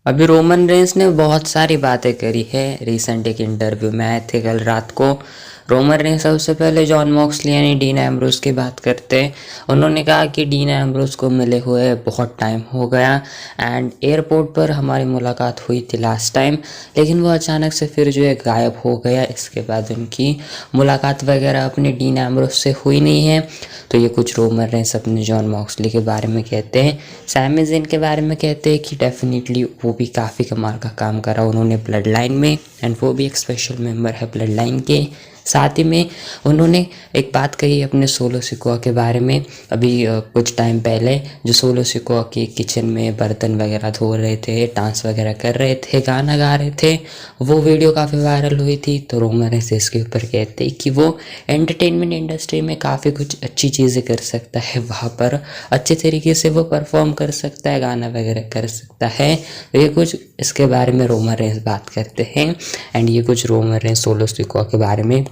अभी Roman Reigns ने बहुत सारी बातें करी है। रिसेंट एक इंटरव्यू में आए थे कल रात को। रोमन रेंस सबसे पहले जॉन मॉक्सली यानी डीन एम्ब्रोस की बात करते हैं। उन्होंने कहा कि डीन एम्ब्रोस को मिले हुए बहुत टाइम हो गया एंड एयरपोर्ट पर हमारी मुलाकात हुई थी लास्ट टाइम, लेकिन वो अचानक से फिर जो है गायब हो गया। इसके बाद उनकी मुलाकात वगैरह अपने डीन एम्ब्रोस से हुई नहीं है। तो ये कुछ रोमन रेंस अपने जॉन मॉक्सली के बारे में कहते हैं। सैमी ज़ेन के बारे में कहते हैं कि डेफिनेटली वो भी काफ़ी कमाल का काम करा उन्होंने ब्लड लाइन में, एंड वो भी एक स्पेशल मेंबर है ब्लड लाइन के। साथ ही में उन्होंने एक बात कही अपने सोलो सिकोआ के बारे में। अभी कुछ टाइम पहले जो सोलो सिकोआ के किचन में बर्तन वगैरह धो रहे थे, डांस वगैरह कर रहे थे, गाना गा रहे थे, वो वीडियो काफ़ी वायरल हुई थी। तो रोमन रेंस इसके ऊपर कहते हैं कि वो एंटरटेनमेंट इंडस्ट्री में काफ़ी कुछ अच्छी चीज़ें कर सकता है, वहाँ पर अच्छे तरीके से वो परफॉर्म कर सकता है, गाना वगैरह कर सकता है। तो ये कुछ इसके बारे में रोमन रेंस बात करते हैं। एंड ये कुछ रोमन रेंस सोलो सिकोआ के बारे में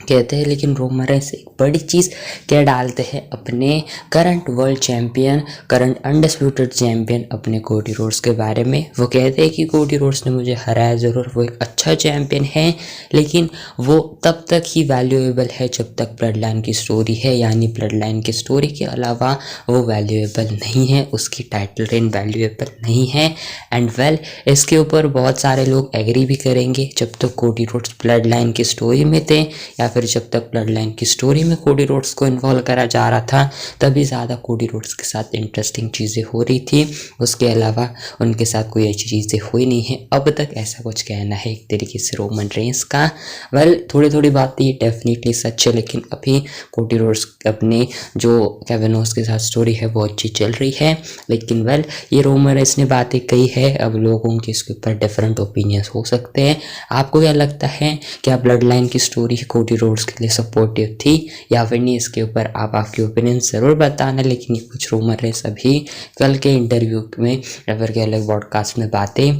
कहते हैं। लेकिन रोमन रेंस एक बड़ी चीज़ क्या डालते हैं अपने current world champion, current undisputed champion अपने कोडी रोड्स के बारे में। वो कहते हैं कि कोडी रोड्स ने मुझे हराया ज़रूर, वो एक अच्छा चैम्पियन है, लेकिन वो तब तक ही वैल्यूएबल है जब तक ब्लड लाइन की स्टोरी है, यानी ब्लड लाइन की स्टोरी के अलावा वो वैल्यूएबल नहीं है, उसकी टाइटल रेन वैल्यूएबल नहीं है। एंड वेल इसके ऊपर बहुत सारे लोग एग्री भी करेंगे। जब तक कोडी रोड्स ब्लड लाइन की स्टोरी में थे या फिर जब तक ब्लड लाइन की स्टोरी में कोडी रोड्स को इन्वॉल्व करा जा रहा था, तभी ज़्यादा कोडी रोड्स के साथ इंटरेस्टिंग चीज़ें हो रही थी। उसके अलावा उनके साथ कोई अच्छी चीज़ें हुई नहीं है अब तक, ऐसा कुछ कहना है एक तरीके से रोमन रेंस का। वेल थोड़ी थोड़ी बातें ये डेफिनेटली सच है, लेकिन अभी कोडी रोड्स अपने जो केविन ओस के साथ स्टोरी है वो अच्छी चल रही है। लेकिन वेल ये रोमन रेंस ने बातें कही है, अब लोगों के इसके ऊपर डिफरेंट ओपिनियंस हो सकते हैं। आपको क्या लगता है, क्या ब्लड लाइन की स्टोरी कोडी रोड्स के लिए सपोर्टिव थी या फिर नहीं? इसके ऊपर आप आपकी ओपिनियन ज़रूर बताना। लेकिन ये कुछ रूमर रेंस अभी कल के इंटरव्यू में या फिर के अलग पॉडकास्ट में बातें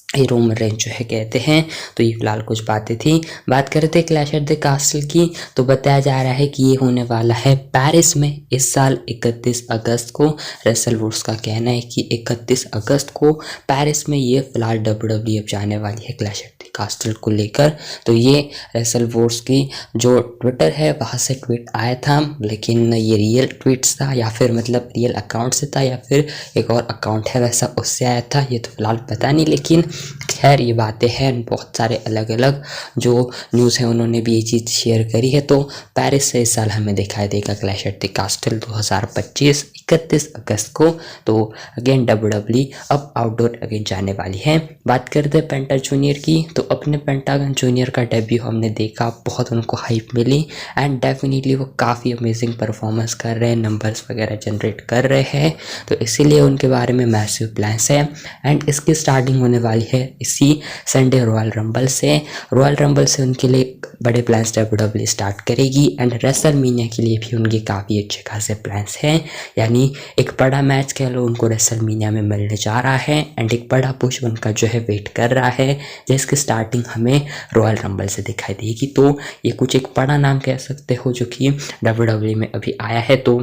ये रोमन रेंस जो है कहते हैं। तो ये फिलहाल कुछ बातें थी। बात करते क्लैश एट द कास्टल की, तो बताया जा रहा है कि ये होने वाला है पेरिस में इस साल 31 अगस्त को। रेसल वुड्स का कहना है कि 31 अगस्त को पेरिस में ये फिलहाल WWE अब जाने वाली है क्लैश एट द कास्टल को लेकर। तो ये रेसल वुड्स की जो ट्विटर है वहाँ से ट्वीट आया था, लेकिन ये रियल ट्वीट्स था या फिर मतलब रियल अकाउंट से था या फिर एक और अकाउंट है वैसा उससे आया था, ये तो फिलहाल पता नहीं। लेकिन खैर ये बातें हैं, बहुत सारे अलग अलग जो न्यूज़ है उन्होंने भी ये चीज़ शेयर करी है। तो पेरिस से इस साल हमें दिखाई देगा क्लैश एट द कास्टल 2025 31 अगस्त को। तो अगेन WWE अब आउटडोर अगेन जाने वाली है। बात करते हैं पेंटा जूनियर की, तो अपने पेंटागन जूनियर का डेब्यू हमने देखा, बहुत उनको हाइप मिली एंड डेफिनेटली वो काफ़ी अमेजिंग परफॉर्मेंस कर रहे हैं, नंबर्स वगैरह जनरेट कर रहे हैं। तो इसीलिए उनके बारे में मैसिव प्लान्स है एंड इसकी स्टार्टिंग होने वाली है इसी संडे रॉयल रंबल से। रॉयल रंबल से उनके लिए बड़े प्लान्स WWE स्टार्ट करेगी एंड रेसलमेनिया के लिए भी उनके काफ़ी अच्छे खासे प्लान्स हैं, यानी एक बड़ा मैच कह लो उनको रेसलमेनिया में मिलने जा रहा है एंड एक बड़ा पुश उनका जो है वेट कर रहा है, जिसकी स्टार्टिंग हमें रॉयल रंबल से दिखाई देगी। तो ये कुछ एक बड़ा नाम कह सकते हो जो कि WWE में अभी आया है। तो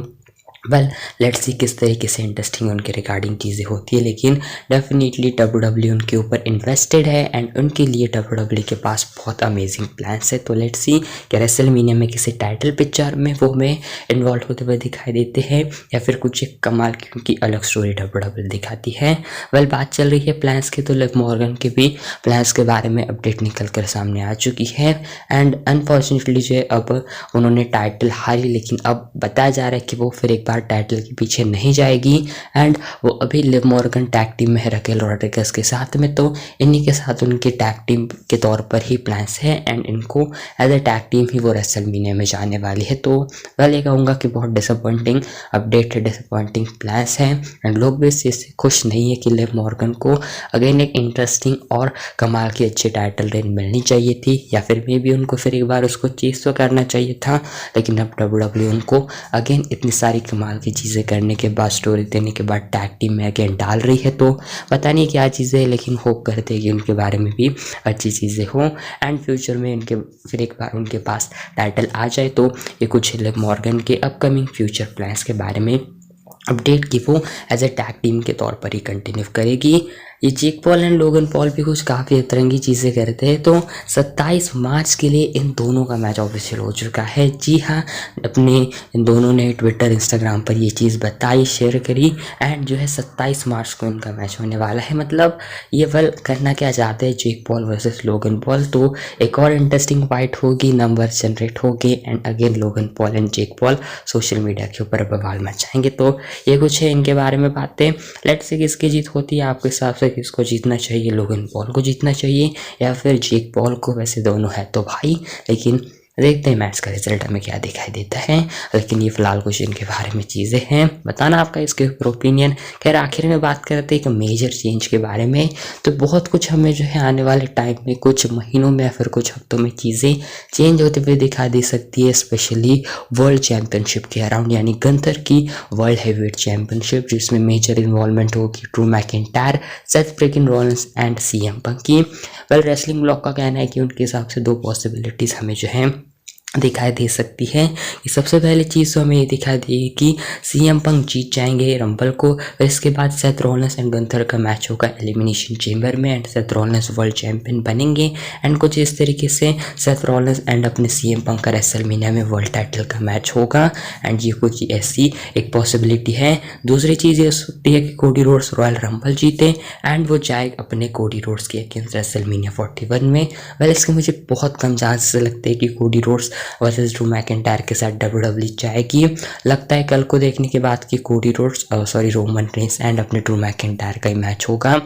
वेल लेट्स सी किस तरीके से इंटरेस्टिंग उनके रिगार्डिंग चीज़ें होती है। लेकिन डेफिनेटली WWE उनके ऊपर इन्वेस्टेड है एंड उनके लिए WWE के पास बहुत अमेजिंग प्लान्स है। तो लेट्स सी कि रेसलमेनिया में किसी टाइटल पिक्चर में वो हमें इन्वॉल्व होते हुए दिखाई देते हैं या फिर कुछ एक कमाल की उनकी अलग स्टोरी WWE दिखाती है। वेल बात चल रही है प्लान्स की, तो लिव मॉर्गन के भी प्लान्स के बारे में अपडेट निकल कर सामने आ चुकी है एंड अनफॉर्चुनेटली जो है अब उन्होंने टाइटल हारी, लेकिन अब बताया जा रहा है कि वो फिर एक बार टाइटल के पीछे नहीं जाएगी एंड वो अभी लिव मॉर्गन टैग टीम में है रकेल रोड्रिगेज के साथ में। तो इन्हीं के साथ उनके टैग टीम के तौर पर ही प्लान्स है एंड इनको एज ए टैग टीम ही वो रेसलमेनिया में जाने वाली है। तो मैं ये कहूँगा कि बहुत डिसअपॉइंटिंग अपडेट है, डिसअपॉइंटिंग प्लान्स हैं एंड लोग भी इस चीज़ से खुश नहीं है कि लिव मॉर्गन को अगेन एक इंटरेस्टिंग और कमाल की अच्छी टाइटल रेन मिलनी चाहिए थी या फिर मे भी उनको फिर एक बार उसको चीज़ तो करना चाहिए था। लेकिन अब WWE उनको अगेन इतनी सारी कमाल की चीज़ें करने के बाद, स्टोरी देने के बाद टैग टीम में अगेन डाल रही है। तो पता नहीं क्या चीज़ें है, लेकिन होप करते हैं कि उनके बारे में भी अच्छी चीज़ें हों एंड फ्यूचर में इनके फिर एक बार उनके पास टाइटल आ जाए। तो ये कुछ लिव मॉर्गन के अपकमिंग फ्यूचर प्लान्स के बारे में अपडेट की वो एज ए टैग टीम के तौर पर ही कंटिन्यू करेगी। ये Jake Paul and Logan Paul भी कुछ काफ़ी अतरंगी चीज़ें करते हैं। तो 27 मार्च के लिए इन दोनों का मैच ऑफिशियल हो चुका है। जी हाँ, अपने इन दोनों ने ट्विटर इंस्टाग्राम पर ये चीज़ बताई, शेयर करी एंड जो है 27 मार्च को इनका मैच होने वाला है। मतलब ये वल करना क्या चाहते हैं, Jake Paul versus Logan Paul. तो एक और इंटरेस्टिंग फाइट होगी, नंबर जनरेट होगी and again Logan Paul and Jake Paul social media के ऊपर बवाल मचाएंगे। तो ये कुछ है इनके बारे में बातें। लेट्स से किसकी जीत होती है आपके हिसाब से, किसको जीतना चाहिए, लोगन पॉल को जीतना चाहिए या फिर जेक पॉल को? वैसे दोनों है तो भाई, लेकिन देखते हैं मैच का रिजल्ट हमें क्या दिखाई देता है। लेकिन ये फिलहाल कुछ इनके बारे में चीज़ें हैं, बताना आपका इसके ऊपर ओपिनियन। खैर आखिर में बात करते हैं एक मेजर चेंज के बारे में। तो बहुत कुछ हमें जो है आने वाले टाइम में, कुछ महीनों में या फिर कुछ हफ्तों में चीज़ें चेंज होते हुए दिखा दे सकती है, स्पेशली वर्ल्ड चैम्पियनशिप के अराउंड, यानी गंतर की वर्ल्ड हैवीवेट चैम्पियनशिप, जिसमें मेजर इन्वॉल्वमेंट होगी Drew McIntyre, Seth freakin Rollins and CM Punk की। वेल, रेसलिंग ब्लॉग का कहना है कि उनके हिसाब से दो पॉसिबिलिटीज़ हमें जो है दिखाई दे सकती है। कि सबसे पहले चीज़ तो हमें ये दिखाई देगी कि सीएम पंक जीत जाएंगे रंबल को। इसके बाद सेथ रॉलिंस एंड गंथर का मैच होगा एलिमिनेशन चेंबर में and Seth Rollins world champion बनेंगे। एंड कुछ इस तरीके से सेथ रॉलिंस एंड अपने सीएम पंक का रेसलमेनिया में वर्ल्ड टाइटल का मैच होगा एंड ये कुछ ऐसी एक पॉसिबिलिटी है। दूसरी चीज़ ये सकती है कि कोडी रोड्स रॉयल रंबल जीते एंड वो जाए अपने कोडी रोड्स के अगेंस्ट रेसलमेनिया 41 में। वेल, इसके मुझे बहुत कम चांसेस लगते हैं कि Cody Rhodes versus Drew McIntyre के साथ WWE जाएगी। लगता है कल को देखने के बाद कि Cody Rhodes Roman Reigns and अपने ड्रू मैकिंटायर का ही मैच होगा।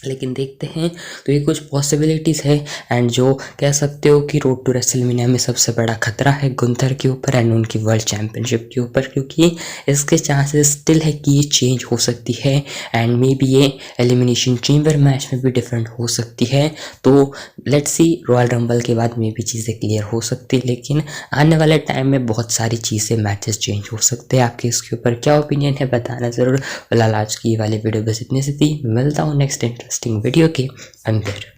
लेकिन देखते हैं। तो ये कुछ पॉसिबिलिटीज़ है एंड जो कह सकते हो कि रोड टू रेसलमेनिया में सबसे बड़ा खतरा है गुंथर के ऊपर एंड उनकी वर्ल्ड चैम्पियनशिप के ऊपर, क्योंकि इसके चांसेस स्टिल है कि ये चेंज हो सकती है एंड मे बी ये एलिमिनेशन चेंबर मैच में भी डिफरेंट हो सकती है। तो लेट्स सी, रॉयल रंबल के बाद मे भी चीज़ें क्लियर हो सकती है, लेकिन आने वाले टाइम में बहुत सारी चीज़ें, मैचेस चेंज हो सकते हैं। आपके इसके ऊपर क्या ओपिनियन है बताना ज़रूर। फिलहाल आज की वाली वीडियो बस इतनी सी थी, मिलता हूँ नेक्स्ट इंटरेस्टिंग वीडियो के अंदर।